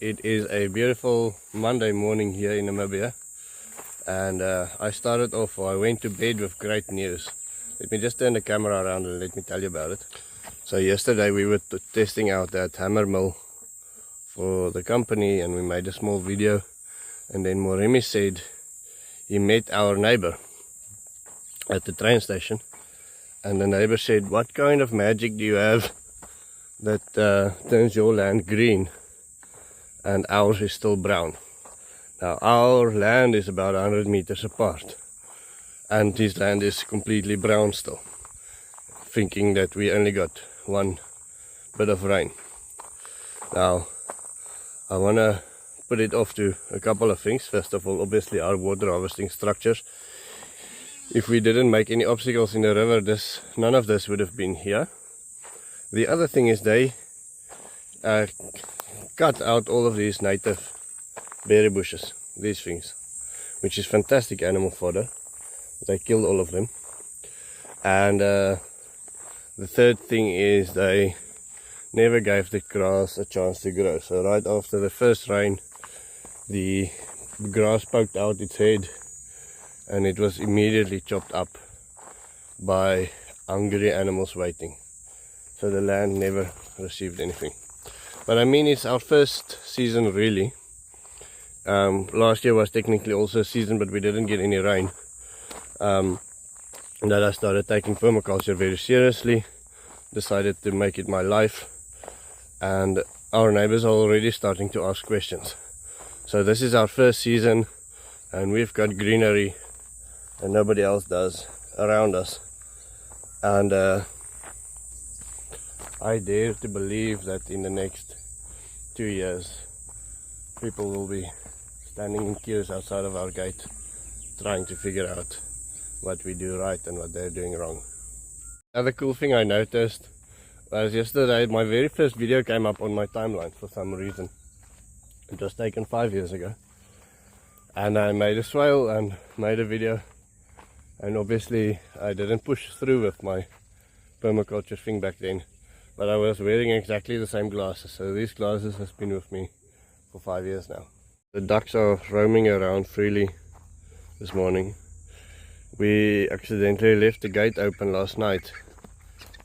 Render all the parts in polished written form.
It is a beautiful Monday morning here in Namibia, and I went to bed with great news. Let me just turn the camera around and let me tell you about it. So yesterday we were testing out that hammer mill for the company, and we made a small video, and then Moremi said he met our neighbor at the train station, and the neighbor said, "What kind of magic do you have that turns your land green and ours is still brown?" Now our land is about 100 meters apart, and his land is completely brown still, thinking that we only got one bit of rain. Now I want to put it off to a couple of things. First of all, obviously our water harvesting structures. If we didn't make any obstacles in the river, none of this would have been here. The other thing is they cut out all of these native berry bushes, these things, which is fantastic animal fodder. They killed all of them. And the third thing is they never gave the grass a chance to grow. So right after the first rain, the grass poked out its head, and it was immediately chopped up by hungry animals waiting. So the land never received anything. But I mean, it's our first season really. Last year was technically also a season, but we didn't get any rain. That I started taking permaculture very seriously, decided to make it my life, and our neighbors are already starting to ask questions. So this is our first season, and we've got greenery and nobody else does around us, and I dare to believe that in the next 2 years people will be standing in queues outside of our gate trying to figure out what we do right and what they're doing wrong. Another cool thing I noticed was yesterday my very first video came up on my timeline for some reason. It was taken 5 years ago, and I made a swale and made a video, and obviously I didn't push through with my permaculture thing back then, but I was wearing exactly the same glasses. So these glasses have been with me for 5 years now. The ducks are roaming around freely this morning. We accidentally left the gate open last night,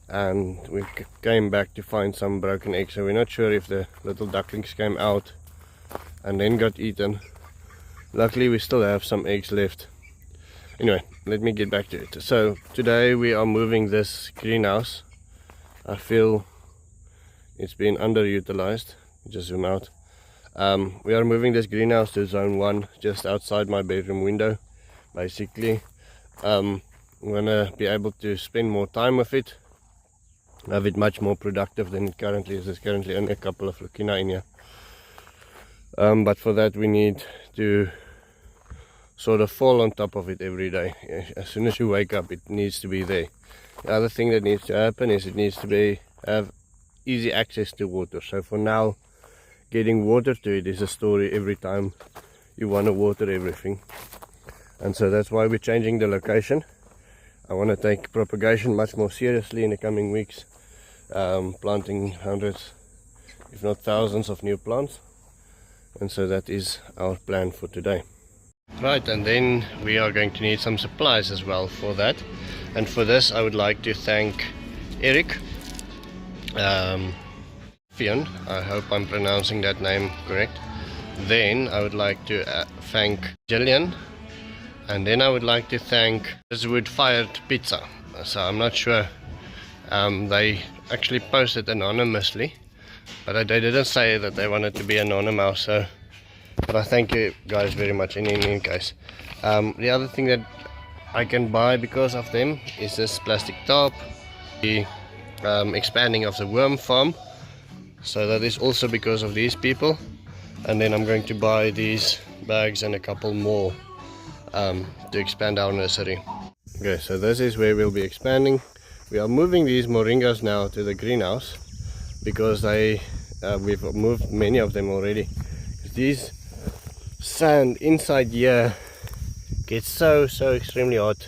and we came back to find some broken eggs, so we're not sure if the little ducklings came out and then got eaten. Luckily we still have some eggs left. Anyway, let me get back to it. So today we are moving this greenhouse. I feel it's been underutilized. Just zoom out. We are moving this greenhouse to zone 1, just outside my bedroom window. Basically, I'm gonna be able to spend more time with it, have it much more productive than it currently is. There's currently only a couple of leucaena in here. But for that we need to sort of fall on top of it every day. As soon as you wake up, it needs to be there. The other thing that needs to happen is it needs to have easy access to water. So for now, getting water to it is a story every time you want to water everything. And so that's why we're changing the location. I want to take propagation much more seriously in the coming weeks, planting hundreds if not thousands of new plants. And so that is our plan for today. Right, and then we are going to need some supplies as well for that. And for this I would like to thank Eric Fion, I hope I'm pronouncing that name correct. Then I would like to thank Jillian, and then I would like to thank Wood Fired Pizza. So I'm not sure, they actually posted anonymously, but they didn't say that they wanted to be anonymous, so but I thank you guys very much in any case. The other thing that I can buy because of them is this plastic tarp, the expanding of the worm farm, so that is also because of these people. And then I'm going to buy these bags and a couple more to expand our nursery. Okay, so this is where we'll be expanding. We are moving these moringas now to the greenhouse because we've moved many of them already. These sand inside here gets so extremely hot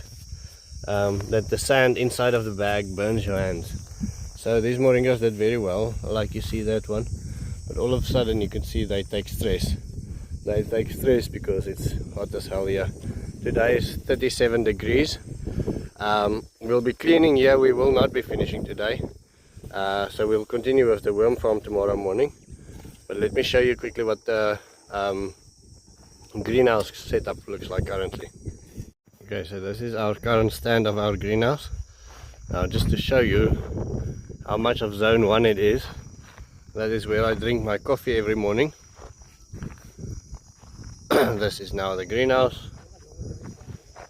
that the sand inside of the bag burns your hands. So these moringas did very well, like you see that one. but all of a sudden you can see they take stress. They take stress because it's hot as hell here. Today is 37 degrees. We'll be cleaning here. We will not be finishing today. So we'll continue with the worm farm tomorrow morning. But let me show you quickly what the greenhouse setup looks like currently. Okay, so this is our current stand of our greenhouse. Now just to show you how much of zone 1 it is, that is where I drink my coffee every morning. This is now the greenhouse.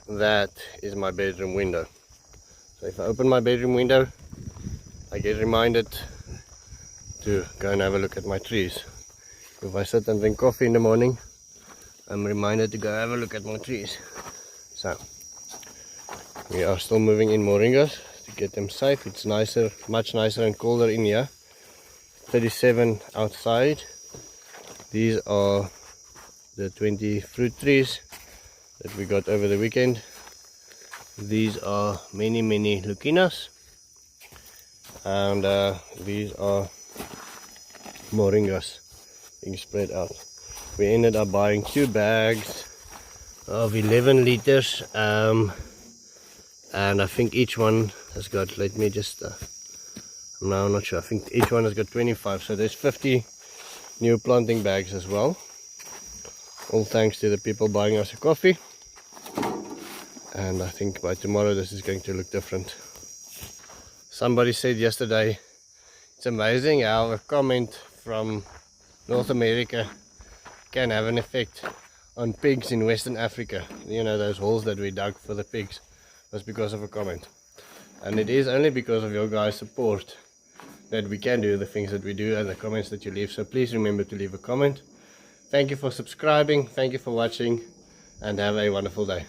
That is my bedroom window. So if I open my bedroom window, I get reminded to go and have a look at my trees. If I sit and drink coffee in the morning, I'm reminded to go have a look at my trees. So we are still moving in moringas to get them safe. It's nicer, much nicer and colder in here. 37 outside. These are the 20 fruit trees that we got over the weekend. These are many lucinas, and these are moringas being spread out. We ended up buying 2 bags of 11 liters, and I think each one has got, let me just no, I'm not sure, I think each one has got 25, so there's 50 new planting bags as well. All thanks to the people buying us a coffee. And I think by tomorrow this is going to look different. Somebody said yesterday, it's amazing how a comment from North America can have an effect on pigs in Western Africa. You know, those holes that we dug for the pigs was because of a comment. And it is only because of your guys' support that we can do the things that we do and the comments that you leave. So please remember to leave a comment. Thank you for subscribing, thank you for watching, and have a wonderful day.